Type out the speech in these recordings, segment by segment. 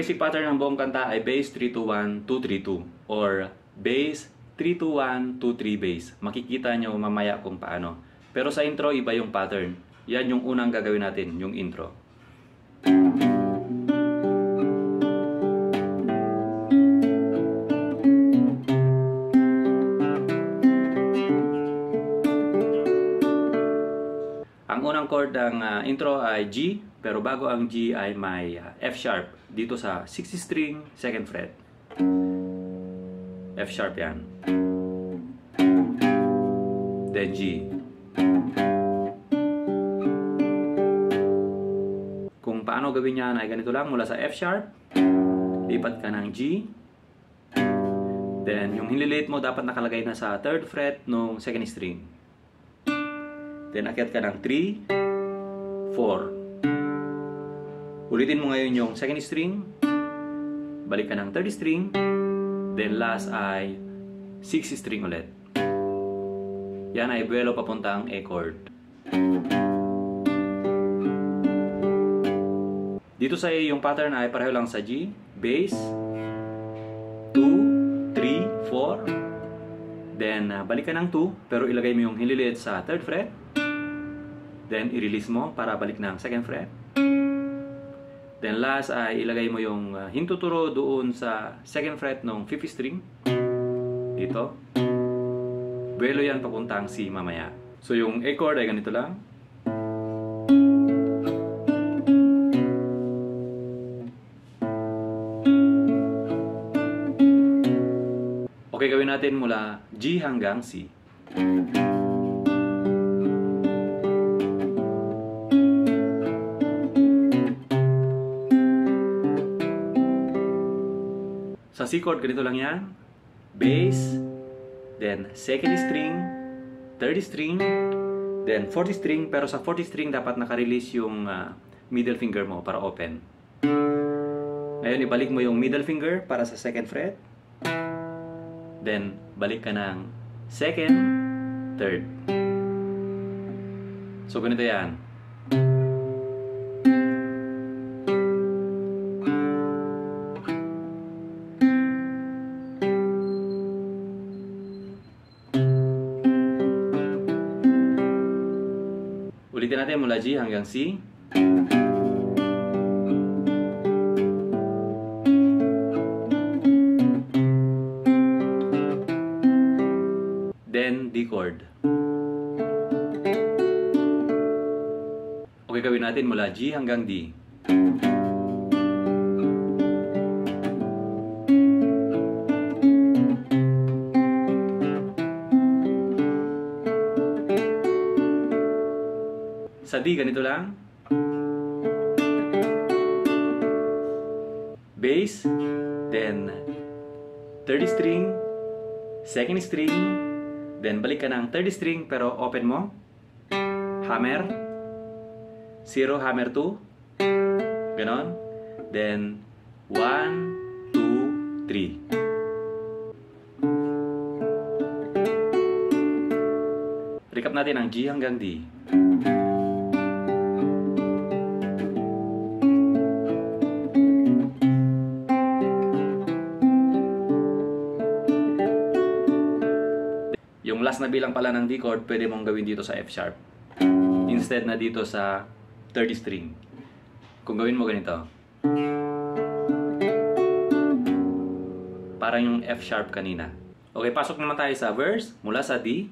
basic pattern ng buong kanta ay bass 3-2-1-2-3-2 or bass 3-2-1-2-3 bass. Makikita nyo mamaya kung paano. Pero sa intro, iba yung pattern. Yan yung unang gagawin natin, yung intro. Ang unang chord ng intro ay G, pero bago ang G ay may F sharp dito sa 6th string, 2nd fret. F sharp yan. Then G. Kung paano gawin yan ay ganito lang, mula sa F sharp, lipat ka ng G. Then yung hinilate mo dapat nakalagay na sa 3rd fret ng 2nd string. Then akyat ka ng 3, 4. Ulitin mo ngayon yung 2nd string. Balik ka ng 3rd string. Then last ay 6th string ulit. Yan ay buwelo papuntang A chord. Dito sa A, yung pattern ay pareho lang sa G. Bass 2, 3, 4. Then balik ka ng 2, pero ilagay mo yung hiniliit sa 3rd fret. Then i-release mo para balik ng 2nd fret. Then last ay ilagay mo yung hintuturo doon sa 2nd fret ng 5th string. Dito. Buwelo yan papuntang C mamaya. So yung A chord ay ganito lang. Okay, gawin natin mula G hanggang C. Sa C chord, ganito lang yan. Bass, then 2nd string, 3rd string, then 4th string. Pero sa 4th string, dapat naka-release yung middle finger mo para open. Ngayon, ibalik mo yung middle finger para sa 2nd fret. Then, balik ka ng 2nd, 3rd. So, ganito yan. Ulitin natin mula G hanggang C. Then D chord. Okay, gawin natin mula G hanggang D. Sa D, ganito lang. Bass, then 3rd string, 2nd string, then balik ka ng 3rd string pero open mo. Hammer, 0, hammer 2, ganon. Then 1, 2, 3. Recap natin ang G hanggang D. Yung last na bilang pala ng D chord, pwede mong gawin dito sa F sharp instead na dito sa 3rd string. Kung gawin mo ganito, parang yung F sharp kanina. Okay, pasok naman tayo sa verse mula sa D.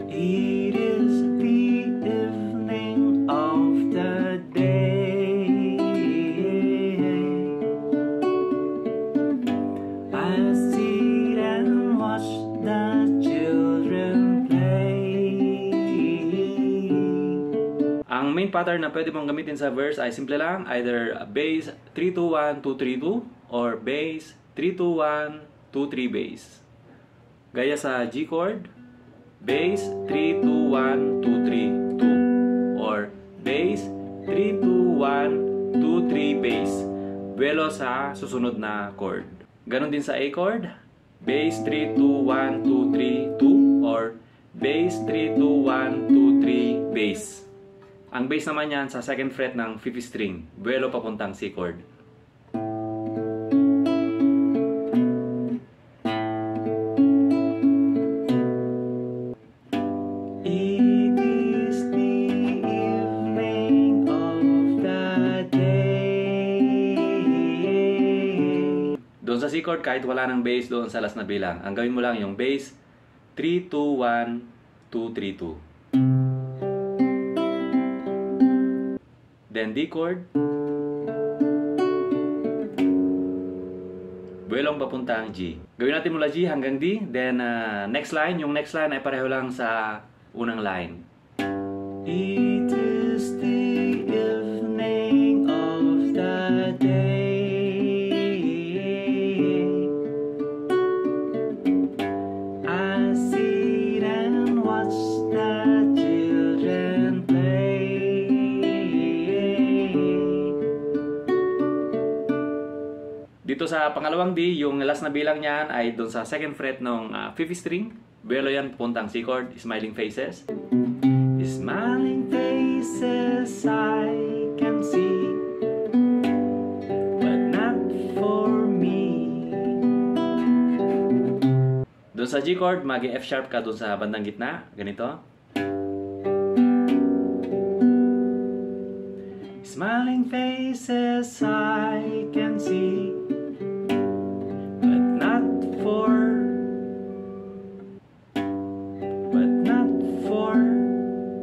It is the evening of the day. I sit and watch the children play. Ang main pattern na pwede mong gamitin sa verse ay simple lang, either bass 3-2-1-2-3-2 or bass 3-2-1-2-3 bass. Gaya sa G chord, bass 3-2-1-2-3-2 or bass 3-2-1-2-3 bass. Buwelo sa susunod na chord. Ganon din sa A chord, bass 3-2-1-2-3-2 or bass 3-2-1-2-3 bass. Ang bass naman yan sa second fret ng 5th string, buwelo papuntang C chord. It is the evening of the day. Doon sa C chord, kahit wala ng bass doon sa last na bilang, ang gawin mo lang yung bass 3, 2, 1, 2, 3, 2. Then D chord, buwelong papuntang G. Gawin natin mula G hanggang D. Then next line, yung next line ay pareho lang sa unang line. It is the evening of the day. I sit and watch the children play. Dito sa pangalawang D, yung last na bilang niyan ay doon sa second fret ng 5th string. Buwelo yan pupuntang C chord, smiling faces. Smiling faces I can see, but not for me. Doon sa G chord, mag-F sharp ka doon sa bandang gitna. Ganito. Smiling faces I can see,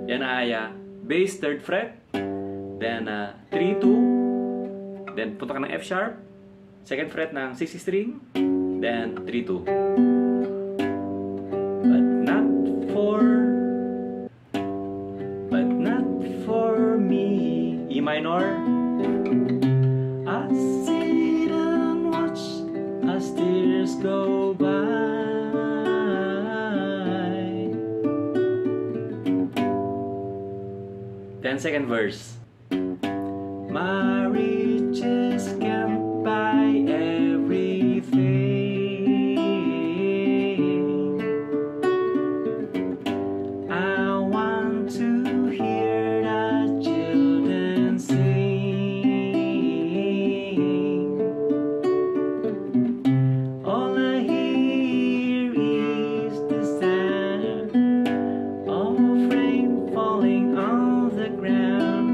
yan ay bass 3rd fret, then 3, 2, then punta ka ng F sharp, 2nd fret ng 6th string, then 3, 2. But not for me. E minor. I sit and watch as tears go by. Then second verse. My riches can't buy everything. I want to hear the children sing. All I hear is the sound of rain falling on the ground.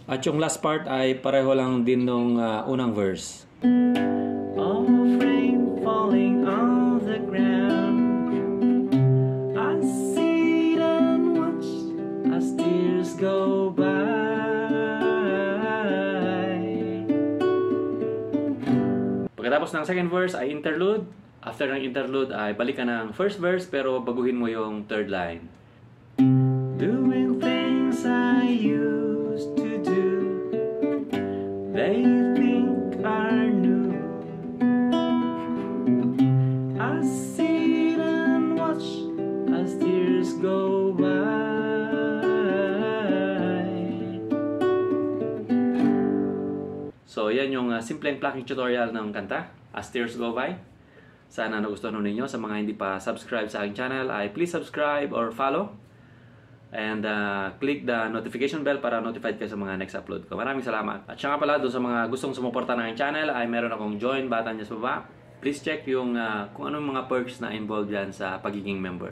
At yung last part ay pareho lang din nung unang verse. Of rain falling on the ground. I sit and watch as tears go by. Pagkatapos ng second verse ay interlude. After ng interlude ay balik ka ng first verse pero baguhin mo yung third line. Doing things I used to do, they think are new. I sit and watch as tears go by. So yan yung simpleng plucking tutorial ng kanta, As Tears Go By. Sana nagustuhan ninyo. Sa mga hindi pa subscribe sa aking channel ay please subscribe or follow. And click the notification bell para notified kayo sa mga next upload ko. Maraming salamat. At siya nga pala, doon sa mga gustong sumuporta ng aking channel ay meron akong join button dyan sa baba. Please check yung kung anong mga perks na involved dyan sa pagiging member.